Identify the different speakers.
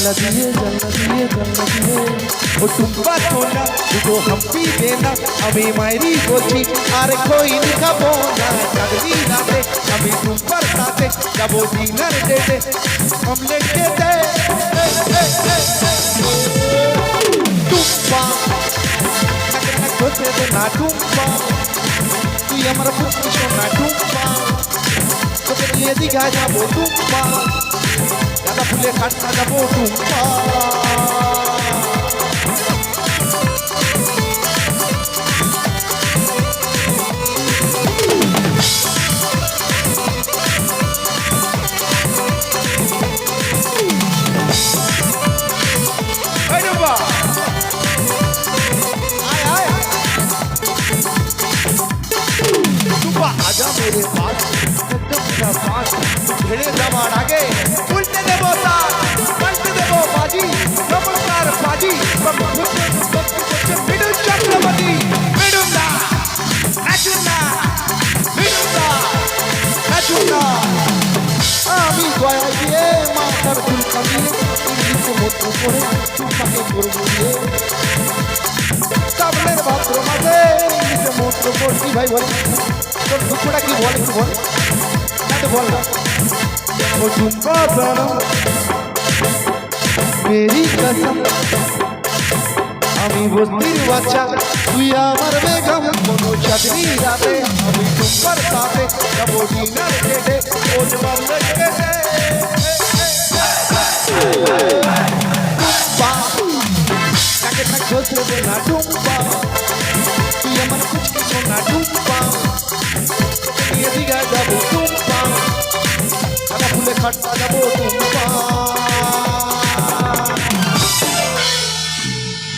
Speaker 1: ও টুম্পা সোনা দুটো হাম্পি দে না আমি মায়েরই বলছি আর কই খাবো না চাঁদনি রাতে আমি টুম্পার সাথে যাবো ডিনার ডেটে অমলেট খেতে টুম্পা করতে দে না টুম্পা তুই আমার পুত্র সোনা টুম্পা তোকে নিয়ে দীঘায় যাবো টুম্পা গাঁদা ফুলে কাটনা যাবো টুম্পা आजा मेरे पास एकदम पास भिड़े जमार आगे उल्टे देवो तार पलटे देवो बाजी नमस्कार बाजी मिडल चक्रवर्ती मिडुंदा नाचुंदा मिडुंदा नाचुंदा আমি গয়া দিয়ে মাথার চুল কামিয়ে ইংলিশে মতো করে চুপাকে করবো দিয়ে সামনের ভাদ্র মাসে ইংলিশে মতো করছি ভাই বল তোর দুপুরা কি বল একটু বল না বল না ও টুম্পা সোনা মেরি কসম আমি বস্তির বাচ্চা তুই আমার বেগম কোনো চাঁদনি রাতে আমি টুম্পার সাথে যাবো ডিনার ডেটে ও জবাব লেগে টুম্পা তাকে না খোঁজে দে না টুম্পা তুই আমার কুচকি সোনা টুম্পা ये दिखा जाबो टुम्पा गाना फुले खट्टा जाबो टुम्पा